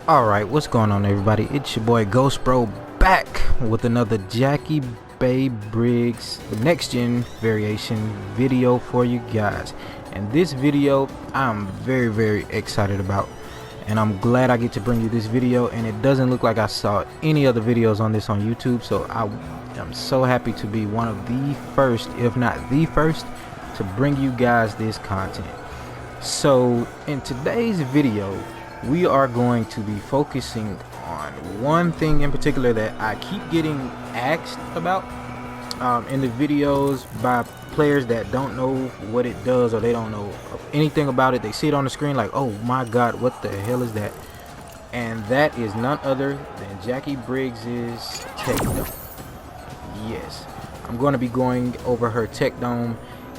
Alright, what's going on everybody? It's your boy Ghost Bro back with another Jacqui Briggs next gen variation video for you guys. And this video I'm very excited about, and I'm glad I get to bring you this video, and it doesn't look like I saw any other videos on this on YouTube, so I'm so happy to be one of the first, if not the first, to bring you guys this content. So in today's video we are going to be focusing on one thing in particular that I keep getting asked about in the videos by players that don't know what it does, or they don't know anything about it. They see it on the screen like, oh my god, what the hell is that? And that is none other than Jacqui Briggs's tech dome. Yes, I'm going to be going over her tech dome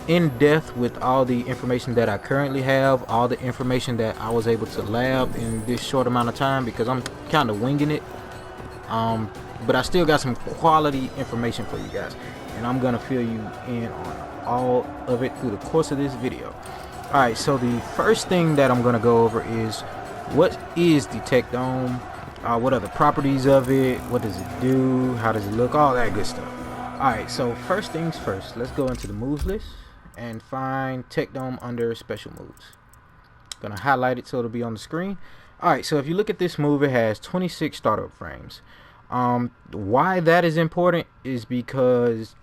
in depth with all the information that I currently have, all the information that I was able to lab in this short amount of time, because I'm kind of winging it, but I still got some quality information for you guys, and I'm gonna fill you in on all of it through the course of this video. Alright, so the first thing that I'm gonna go over is, what is the tech dome, what are the properties of it, what does it do, how does it look, all that good stuff. Alright, so first things first, let's go into the moves list and find tech dome under special moves. Gonna highlight it so it'll be on the screen. Alright, so if you look at this move, it has 26 startup frames. Why that is important is because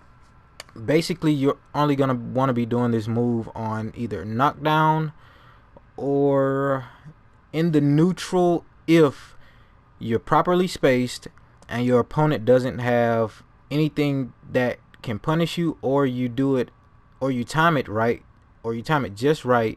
basically you're only gonna want to be doing this move on either knockdown or in the neutral if you're properly spaced and your opponent doesn't have anything that can punish you, or you do it, or you time it right, or you time it just right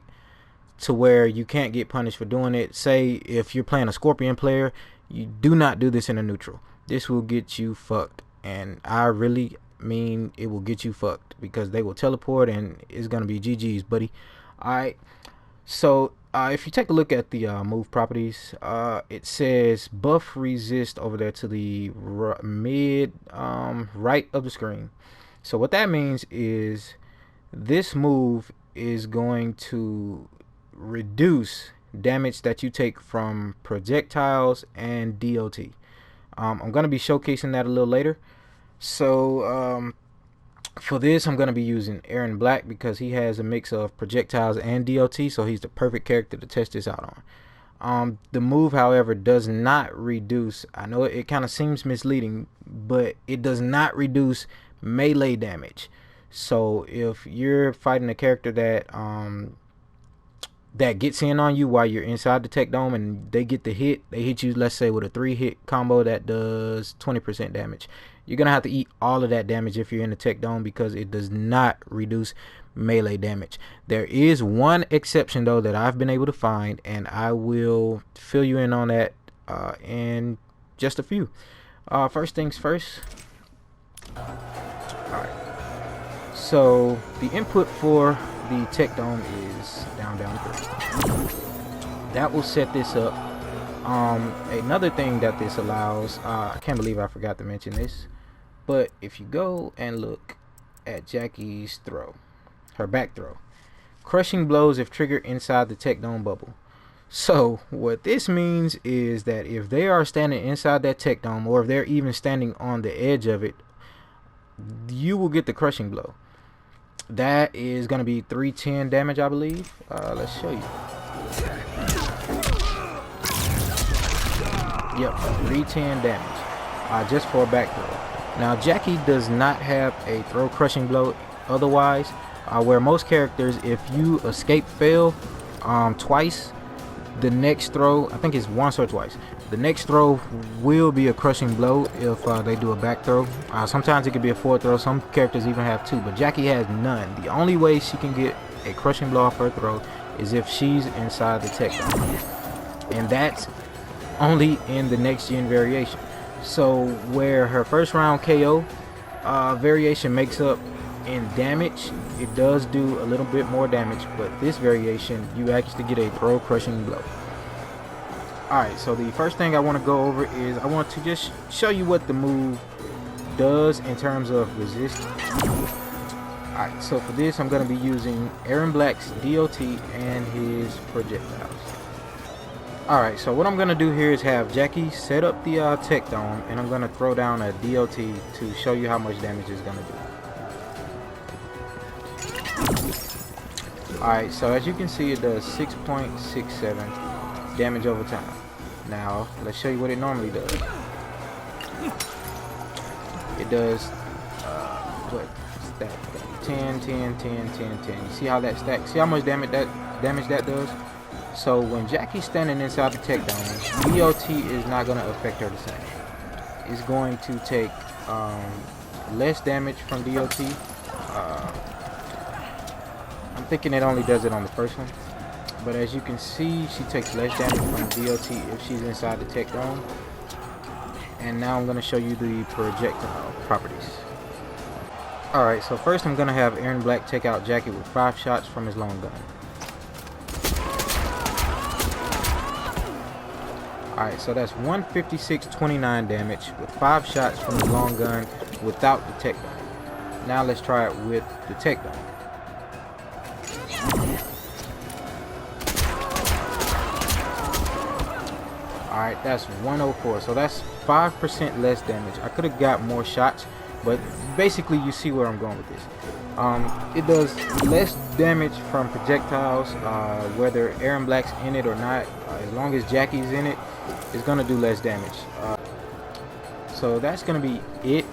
to where you can't get punished for doing it. Say if you're playing a Scorpion player, you do not do this in a neutral. This will get you fucked, and I really mean it will get you fucked, because they will teleport and it's gonna be GG's, buddy. Alright, so if you take a look at the move properties, it says buff resist over there to the mid right of the screen. So what that means is this move is going to reduce damage that you take from projectiles and DOT. I'm going to be showcasing that a little later. So for this I'm going to be using Aaron Black, because he has a mix of projectiles and DOT, so he's the perfect character to test this out on. The move, however, does not reduce, I know it kind of seems misleading, but it does not reduce melee damage. So if you're fighting a character that that gets in on you while you're inside the tech dome and they get the hit, they hit you, let's say with a 3-hit combo that does 20% damage, you're gonna have to eat all of that damage if you're in the tech dome, because it does not reduce melee damage. There is one exception though that I've been able to find, and I will fill you in on that in just a few. First things first. Alright, so the input for the tech dome is down 3. That will set this up. Another thing that this allows, I can't believe I forgot to mention this, but if you go and look at Jacqui's throw, her back throw, crushing blows if triggered inside the tech dome bubble. So what this means is that if they are standing inside that tech dome, or if they're even standing on the edge of it, you will get the crushing blow. That is going to be 310 damage, I believe. Let's show you. Yep, 310 damage just for a back throw. Now Jacqui does not have a throw crushing blow otherwise, where most characters, if you escape fail twice, the next throw, I think it's once or twice, the next throw will be a crushing blow if they do a back throw. Sometimes it could be a forward throw. Some characters even have 2, but Jacqui has none. The only way she can get a crushing blow off her throw is if she's inside the tech dome, and that's only in the next gen variation. So where her first round KO variation makes up in damage, it does do a little bit more damage, but this variation you actually get a throw crushing blow. Alright, so the first thing I want to go over is I want to just show you what the move does in terms of resist. Alright, so for this I'm going to be using Aaron Black's DOT and his projectiles. Alright, so what I'm going to do here is have Jacqui set up the tech dome, and I'm going to throw down a DOT to show you how much damage it's going to do. Alright, so as you can see, it does 6.67 damage over time. Now, let's show you what it normally does. It does, what, stack, 10, 10, 10, 10, 10. You see how that stacks? See how much damage that does? So when Jacqui's standing inside the tech dome, DOT is not going to affect her the same. It's going to take less damage from DOT. I'm thinking it only does it on the first one. But as you can see, she takes less damage from DOT if she's inside the tech dome. And now I'm going to show you the projectile properties. Alright, so first I'm going to have Aaron Black take out Jacqui with 5 shots from his long gun. Alright, so that's 156.29 damage with 5 shots from the long gun without the tech dome. Now let's try it with the tech dome. Alright, that's 104, so that's 5% less damage. I could have got more shots, but basically you see where I'm going with this. It does less damage from projectiles, whether Aaron Black's in it or not. As long as Jacqui's in it, it's going to do less damage. So that's going to be it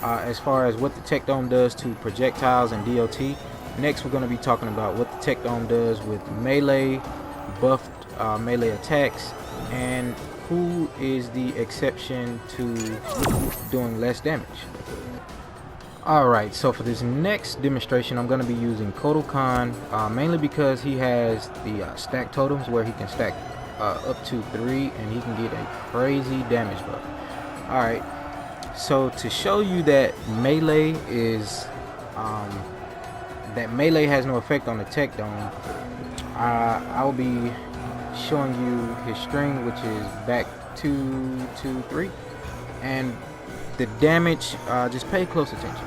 as far as what the tech dome does to projectiles and DOT. Next, we're going to be talking about what the tech dome does with melee, buffed melee attacks, and who is the exception to doing less damage. Alright, so for this next demonstration, I'm going to be using Kodokan, mainly because he has the stack totems where he can stack up to 3 and he can get a crazy damage buff. Alright, so to show you that melee is melee has no effect on the tech dome, I'll be showing you his string, which is back 2, 2, 3, and the damage, just pay close attention.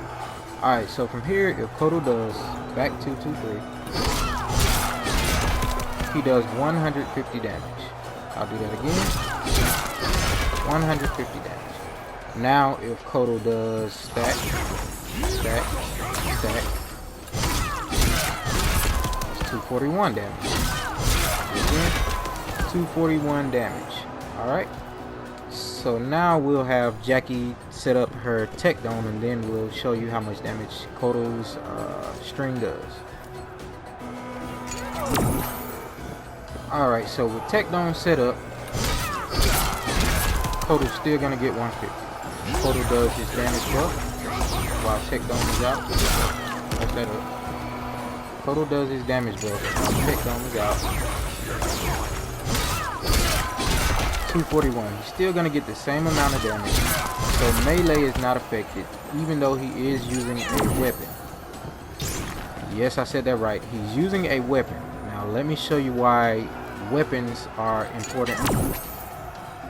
Alright, so from here, if Kodo does back 2, 2, 3, he does 150 damage. I'll do that again. 150 damage. Now, if Kodo does stack, stack, stack, that's 241 damage. Again, 241 damage. Alright. So now we'll have Jacqui set up her tech dome, and then we'll show you how much damage Kodo's string does. Alright, so with tech dome set up, Kodo's still gonna get 150. Kodo does his damage buff while tech dome is out. Let's that up. Kodo does his damage buff while tech dome is out. 241. He's still gonna get the same amount of damage, so melee is not affected, even though he is using a weapon. Yes, I said that right. He's using a weapon. Now let me show you why weapons are important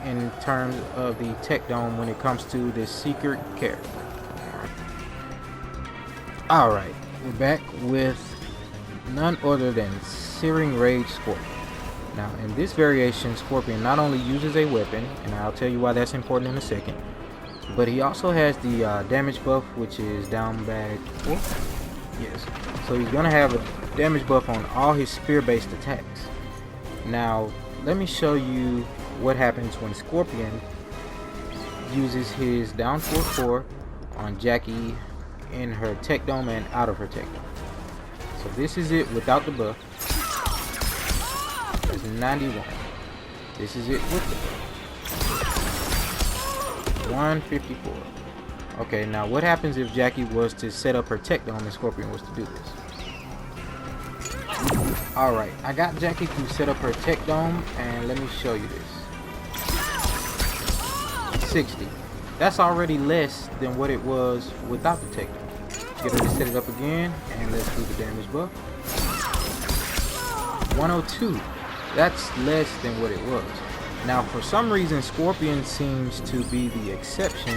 in terms of the tech dome when it comes to this secret character. Alright, we're back with none other than Searing Rage Scorpion. Now, in this variation, Scorpion not only uses a weapon, and I'll tell you why that's important in a second, but he also has the damage buff, which is down bag 4. Yes, so he's going to have a damage buff on all his spear-based attacks. Now, let me show you what happens when Scorpion uses his down 4 on Jacqui in her tech dome and out of her tech dome. So this is it without the buff. Is 91. This is it with the 154. Okay, now what happens if Jacqui was to set up her tech dome and Scorpion was to do this? Alright, I got Jacqui to set up her tech dome, and let me show you this. 60. That's already less than what it was without the tech dome. Get her to set it up again, and let's do the damage buff. 102. That's less than what it was. Now, for some reason, Scorpion seems to be the exception,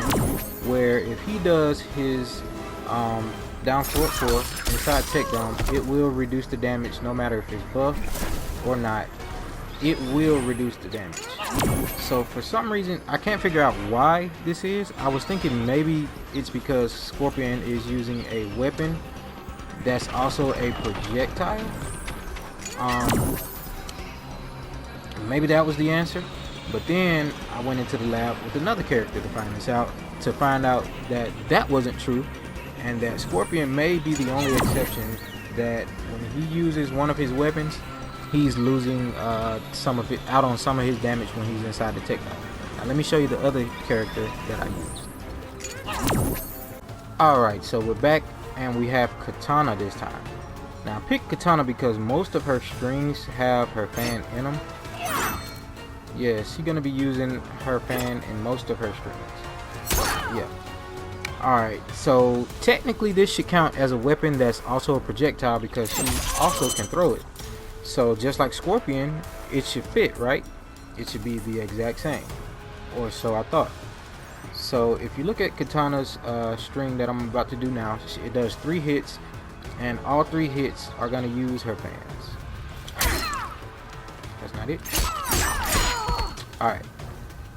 where if he does his down 4 inside tech dome, it will reduce the damage no matter if it's buffed or not, it will reduce the damage. So for some reason, I can't figure out why this is. I was thinking maybe it's because Scorpion is using a weapon that's also a projectile. Maybe that was the answer. But then I went into the lab with another character to find out that that wasn't true, and that Scorpion may be the only exception, that when he uses one of his weapons, he's losing some of it out on some of his damage when he's inside the tech dome. Now let me show you the other character that I used. Alright, so we're back and we have Katana this time. Now I picked Katana because most of her strings have her fan in them. Yeah, she's gonna be using her fan in most of her strings. Yeah. Alright, so technically this should count as a weapon that's also a projectile because she also can throw it. So just like Scorpion, it should fit, right? It should be the exact same, or so I thought. So if you look at Katana's string that I'm about to do now, it does 3 hits, and all 3 hits are gonna use her fans. That's not it. Alright,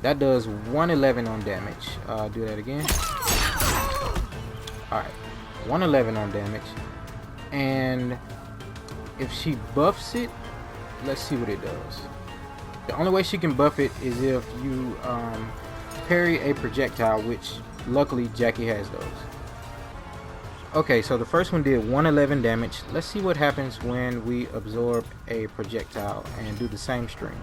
that does 111 on damage. Do that again. Alright, 111 on damage. And if she buffs it, let's see what it does. The only way she can buff it is if you parry a projectile, which luckily Jacqui has those. Okay, so the first one did 111 damage. Let's see what happens when we absorb a projectile and do the same string.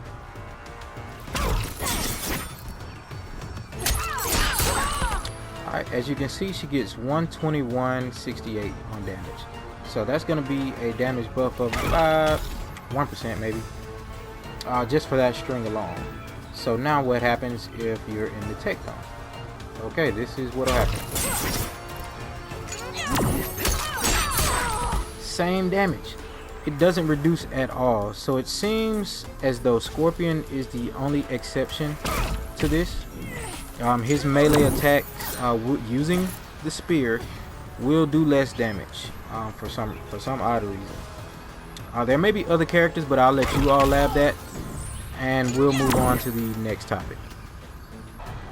Alright, as you can see, she gets 121.68 on damage. So that's going to be a damage buff of 1% maybe, just for that string alone. So now what happens if you're in the tech dome? Okay, this is what'll happen. Same damage. It doesn't reduce at all. So it seems as though Scorpion is the only exception to this. His melee attacks using the spear will do less damage for some odd reason. There may be other characters, but I'll let you all lab that, and we'll move on to the next topic.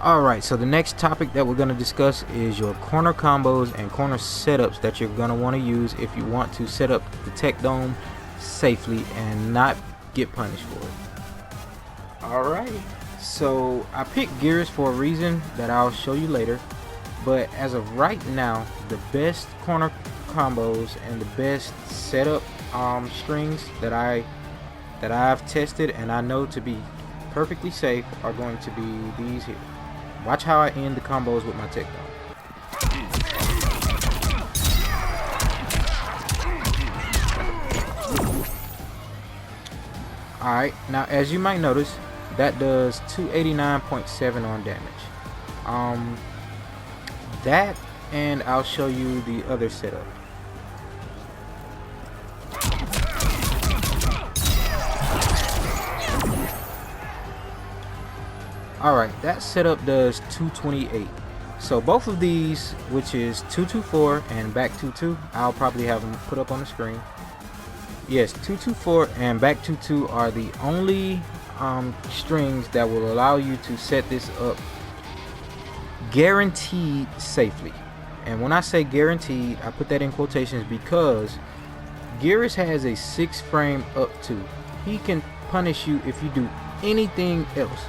Alright, so the next topic that we're going to discuss is your corner combos and corner setups that you're going to want to use if you want to set up the tech dome safely and not get punished for it. Alright, so I picked Gears for a reason that I'll show you later, but as of right now, the best corner combos and the best setup strings that I've tested and I know to be perfectly safe are going to be these here. Watch how I end the combos with my tech dome. Alright, now as you might notice, that does 289.7 on damage. That, and I'll show you the other setup. Alright, that setup does 228. So both of these, which is 224 and back 22, I'll probably have them put up on the screen. Yes, 224 and back 22 are the only strings that will allow you to set this up guaranteed safely. And when I say guaranteed, I put that in quotations because Gears has a 6 frame up to. He can punish you if you do anything else.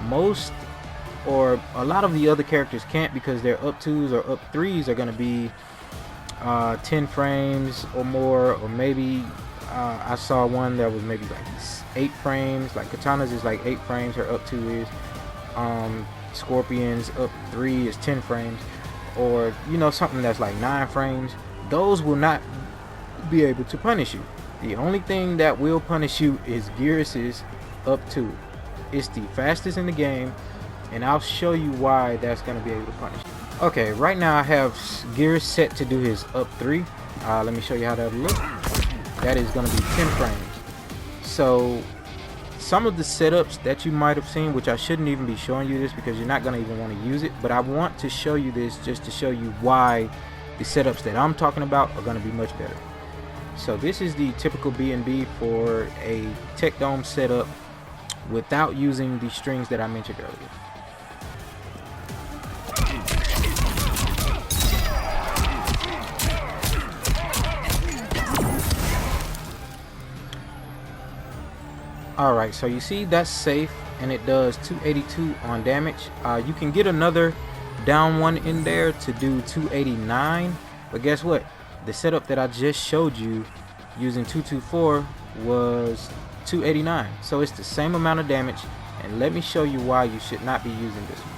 Most or a lot of the other characters can't because their up 2s or up 3s are going to be 10 frames or more, or maybe I saw one that was maybe like 8 frames. Like Katana's is like 8 frames, her up 2 is. Scorpion's up 3 is 10 frames, or you know, something that's like 9 frames. Those will not be able to punish you. The only thing that will punish you is Gears' up 2. It's the fastest in the game, and I'll show you why that's going to be able to punish you. Okay, right now I have Gears set to do his up 3. Let me show you how that will look. That is going to be 10 frames. So some of the setups that you might have seen, which I shouldn't even be showing you this because you're not going to even want to use it, but I want to show you this just to show you why the setups that I'm talking about are going to be much better. So this is the typical B&B for a tech dome setup without using the strings that I mentioned earlier. Alright, so you see that's safe and it does 282 on damage. You can get another down one in there to do 289, but guess what? The setup that I just showed you using 224 was 289, so it's the same amount of damage. And let me show you why you should not be using this one.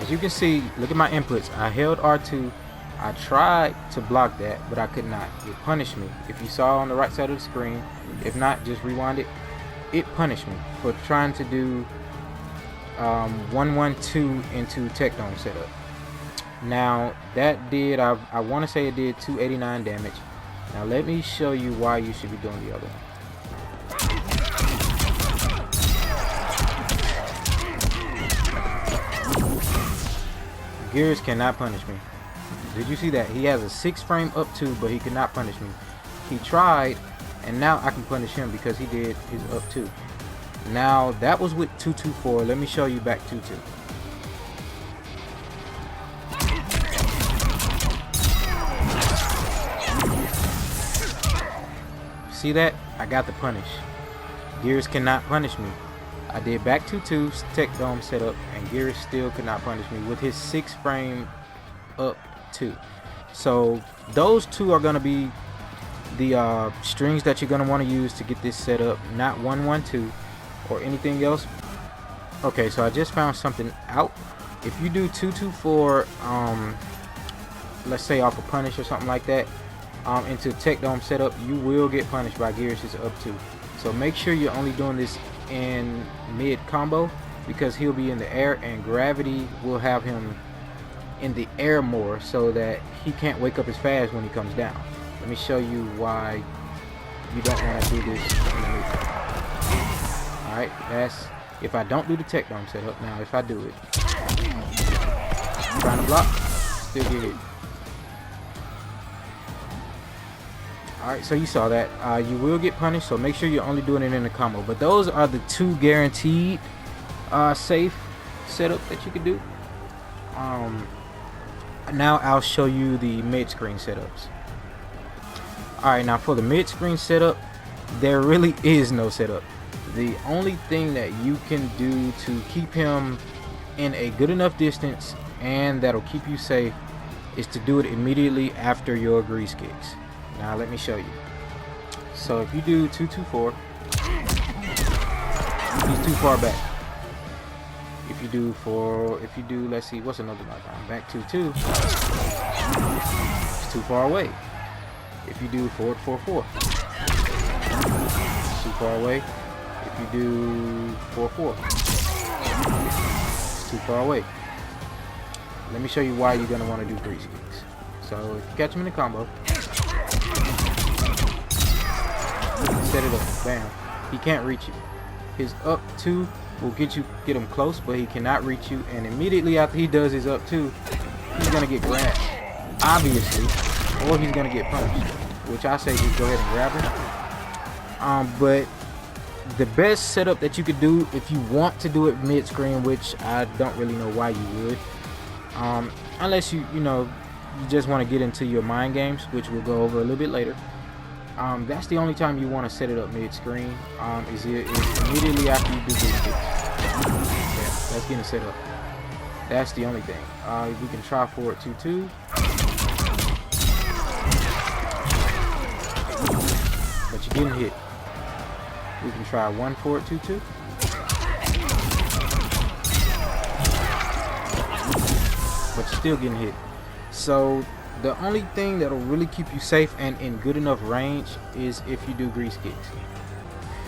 As you can see, look at my inputs. I held R2. I tried to block that, but I could not. It punished me. If you saw on the right side of the screen, if not, just rewind it. It punished me for trying to do 112 into Tech Dome setup. Now that did, I want to say it did 289 damage. Now let me show you why you should be doing the other one. Gears cannot punish me. Did you see that? He has a 6 frame up 2, but he could not punish me. He tried, and now I can punish him because he did his up 2. Now that was with 224. Let me show you back 22. See that? I got the punish. Gears cannot punish me. I did back 22 Tech Dome setup, and Gears still could not punish me with his 6 frame up 2. So those two are going to be the strings that you're going to want to use to get this set up, not 112 or anything else. Okay, so I just found something out. If you do 224, let's say off a punish or something like that, into Tech Dome setup, you will get punished by Gears' up 2. So make sure you're only doing this in mid combo, because he'll be in the air and gravity will have him in the air more, so that he can't wake up as fast when he comes down. Let me show you why you don't want to do this in the mid. Alright, that's if I don't do the Tech Dome setup. Now if I do it, trying to block, still get hit. Alright, so you saw that. You will get punished, so make sure you're only doing it in the combo. But those are the two guaranteed safe setup that you can do. Now I'll show you the mid-screen setups. Alright, now for the mid-screen setup, there really is no setup. The only thing that you can do to keep him in a good enough distance and that'll keep you safe is to do it immediately after your grease kicks. Now let me show you. So if you do 224, he's too far back. If you do let's see, what's another knockdown? Back 2-2, it's too far away. If you do forward 4-4, it's too far away. If you do 4-4, it's too far away. Let me show you why you're gonna want to do grease kicks. So if you catch him in the combo, set it up, bam. He can't reach you. His up 2 will get him close, but he cannot reach you. And immediately after he does his up 2, he's gonna get grabbed, obviously, or he's gonna get punished. Which I say just go ahead and grab him. But the best setup that you could do if you want to do it mid-screen, which I don't really know why you would, unless you just want to get into your mind games, which we'll go over a little bit later. That's the only time you want to set it up mid-screen, is immediately after you do these kicks. Yeah, that's getting set up. That's the only thing. We can try forward 2-2. But you're getting hit. We can try 1 forward 2-2. But you're still getting hit. So the only thing that'll really keep you safe and in good enough range is if you do grease kicks.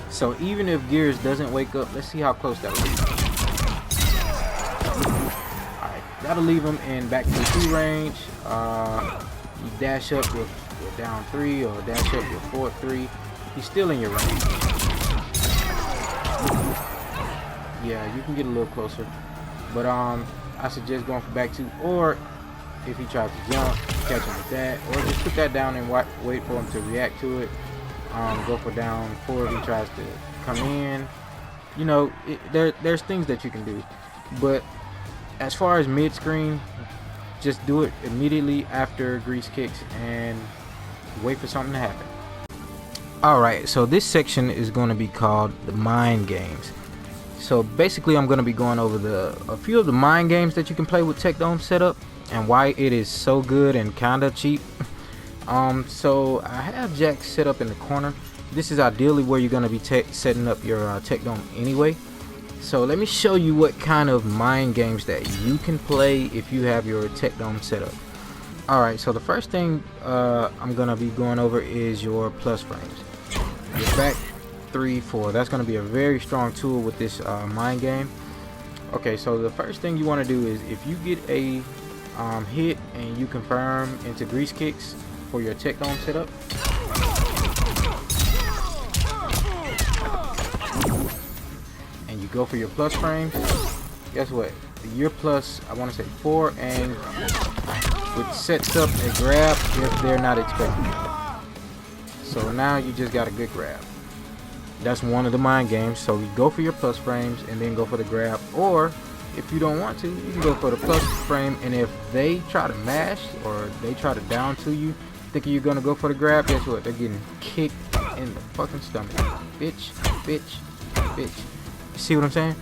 So even if Gears doesn't wake up, let's see how close that will be. Alright, that'll leave him in back to 2 range. You dash up with down 3 or dash up with forward 3. He's still in your range. Yeah, you can get a little closer. But I suggest going for back 2, or if he tries to jump, catch him with that, or just put that down and wait for him to react to it. Go for down 4 if he tries to come in. You know, there's things that you can do, but as far as mid screen, just do it immediately after grease kicks and wait for something to happen. Alright, so this section is going to be called the mind games. So basically I'm going to be going over a few of the mind games that you can play with Tech Dome setup and why it is so good and kinda cheap. So I have Jack set up in the corner. This is ideally where you're going to be setting up your Tech Dome anyway. So let me show you what kind of mind games that you can play if you have your Tech Dome set up. Alright, so the first thing I'm going to be going over is your plus frames. Your back 3, 4. That's going to be a very strong tool with this mind game. Okay, so the first thing you want to do is if you get a hit and you confirm into grease kicks for your Tech Dome setup, and you go for your plus frames, guess what? Your plus, I want to say 4, and it sets up a grab if they're not expecting it. So now you just got a good grab. That's one of the mind games. So you go for your plus frames and then go for the grab, or if you don't want to, you can go for the plus frame, and if they try to mash or they try to down to you thinking you're gonna go for the grab, guess what? They're getting kicked in the fucking stomach. Bitch, bitch, bitch. You see what I'm saying?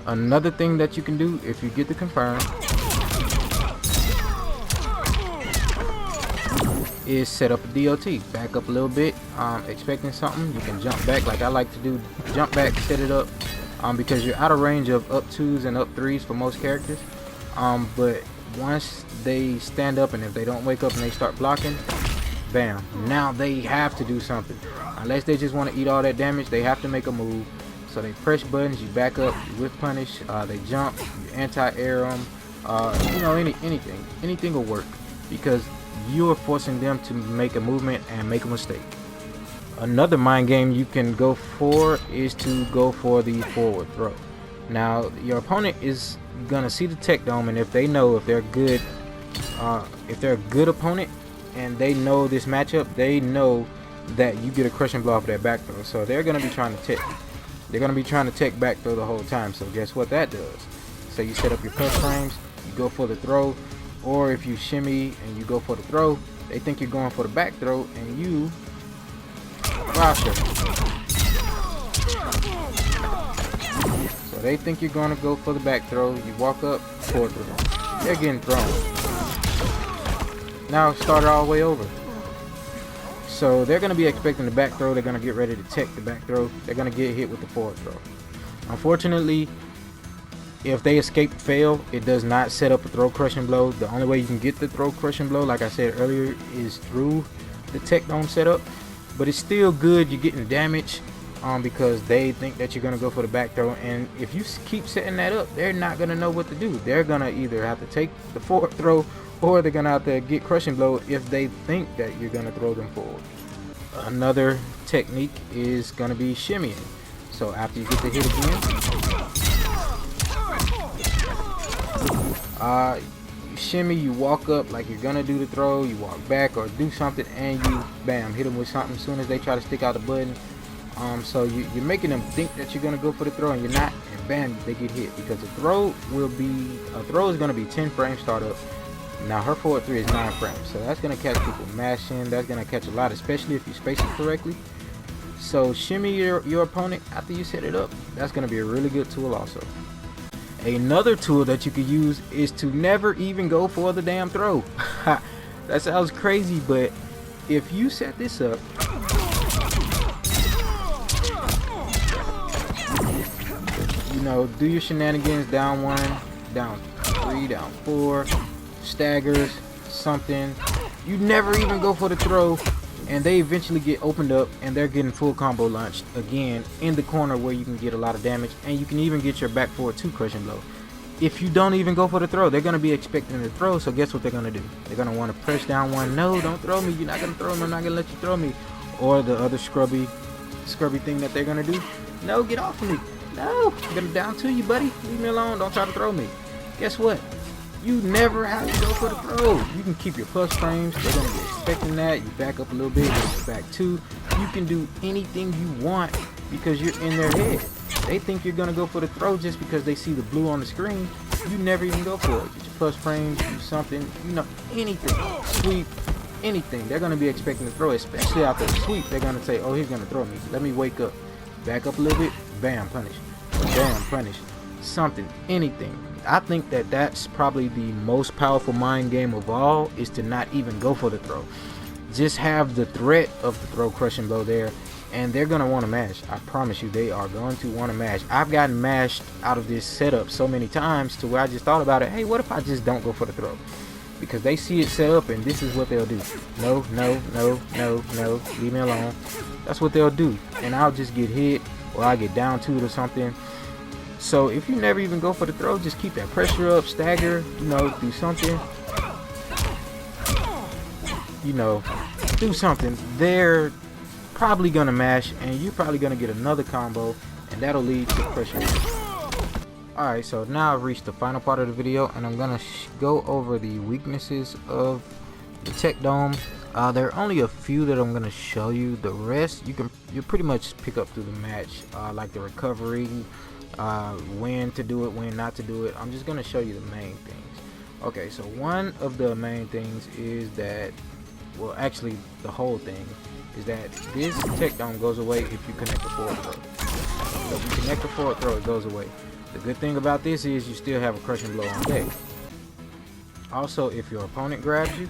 Another thing that you can do if you get the confirm is set up a DOT. Back up a little bit, expecting something. You can jump back like I like to do. Jump back, set it up, because you're out of range of up 2s and up 3s for most characters. But once they stand up and if they don't wake up and they start blocking, bam, now they have to do something. Unless they just want to eat all that damage, they have to make a move. So they press buttons, you back up, you whiff punish, they jump, you anti-air them, you know, anything will work, because you're forcing them to make a movement and make a mistake. Another mind game you can go for is to go for the forward throw. Now your opponent is gonna see the Tech Dome, and if they know if they're good, if they're a good opponent and they know this matchup, they know that you get a crushing blow off that back throw. So they're gonna be trying to tech. They're gonna be trying to tech back throw the whole time. So guess what that does? So you set up your plus frames, you go for the throw, or if you shimmy and you go for the throw, they think you're going for the back throw and you roster. So they think you're gonna go for the back throw, you walk up, forward throw. They're getting thrown. Now start it all the way over. So they're gonna be expecting the back throw, they're gonna get ready to tech the back throw, they're gonna get hit with the forward throw. Unfortunately, if they escape fail, it does not set up a throw crushing blow. The only way you can get the throw crushing blow, like I said earlier, is through the Tech Dome setup. But it's still good, you're getting damage because they think that you're going to go for the back throw. And if you keep setting that up, they're not going to know what to do. They're going to either have to take the forward throw, or they're going to have to get crushing blow if they think that you're going to throw them forward. Another technique is going to be shimmying. So after you get the hit again, you shimmy, you walk up like you're gonna do the throw, you walk back or do something, and you bam, hit them with something as soon as they try to stick out the button. So you're making them think that you're gonna go for the throw and you're not, and bam, they get hit, because a throw is gonna be 10 frames start up. Now her forward 3 is 9 frames, so that's gonna catch people mashing. That's gonna catch a lot, especially if you space it correctly. So shimmy your opponent after you set it up. That's gonna be a really good tool also. Another tool that you could use is to never even go for the damn throw. That sounds crazy, but if you set this up, you know, do your shenanigans, down 1, down 3, down 4, staggers, something. You never even go for the throw, and they eventually get opened up and they're getting full combo launched again in the corner where you can get a lot of damage, and you can even get your back forward 2 crushing blow. If you don't even go for the throw, they're going to be expecting the throw, so guess what they're going to do? They're going to want to press down 1. No, don't throw me. You're not going to throw me. I'm not going to let you throw me. Or the other scrubby thing that they're going to do. No, get off of me. No, I'm going to down to you, buddy. Leave me alone. Don't try to throw me. Guess what? You never have to go for the throw. You can keep your plus frames. They're going to be expecting that. You back up a little bit, back two. You can do anything you want because you're in their head. They think you're going to go for the throw just because they see the blue on the screen. You never even go for it. Get your plus frames, do something, anything. Sweep, anything. They're going to be expecting to throw, especially after the sweep. They're going to say, oh, he's going to throw me. Let me wake up. Back up a little bit. Bam, punish. Bam, punish. Something, anything. I think that that's probably the most powerful mind game of all, is to not even go for the throw. Just have the threat of the throw crushing blow there, and they're going to want to mash. I promise you, they are going to want to mash. I've gotten mashed out of this setup so many times to where I just thought about it. Hey, what if I just don't go for the throw? Because they see it set up, and this is what they'll do. No, no, no, no, no. Leave me alone. That's what they'll do. And I'll just get hit, or I'll get down to it or something. So if you never even go for the throw, just keep that pressure up, stagger, do something. Do something. They're probably going to mash, and you're probably going to get another combo, and that'll lead to pressure. Alright, so now I've reached the final part of the video, and I'm going to go over the weaknesses of the Tech Dome. There are only a few that I'm going to show you. The rest, you pretty much pick up through the match, like the recovery, when to do it, when not to do it. I'm just going to show you the main things. Okay, so one of the main things is that, well, actually the whole thing is that this Tech Dome goes away if you connect the forward throw. So if you connect the forward throw, it goes away. The good thing about this is you still have a crushing blow on deck. Also, if your opponent grabs you,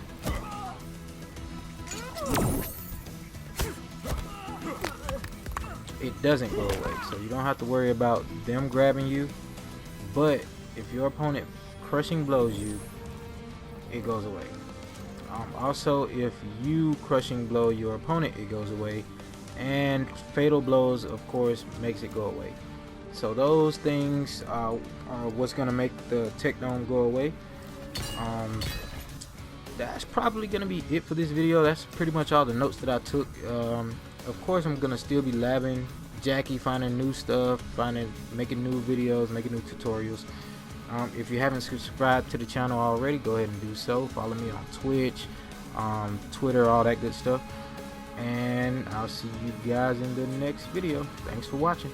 it doesn't go away, so you don't have to worry about them grabbing you. But if your opponent crushing blows you, it goes away. Also, if you crushing blow your opponent, it goes away. And fatal blows, of course, makes it go away. So those things are what's going to make the Tech Dome go away. That's probably going to be it for this video. That's pretty much all the notes that I took. Of course, I'm gonna still be labbing Jacqui, finding new stuff, making new videos, making new tutorials. If you haven't subscribed to the channel already, go ahead and do so. Follow me on Twitch, Twitter, all that good stuff. And I'll see you guys in the next video. Thanks for watching.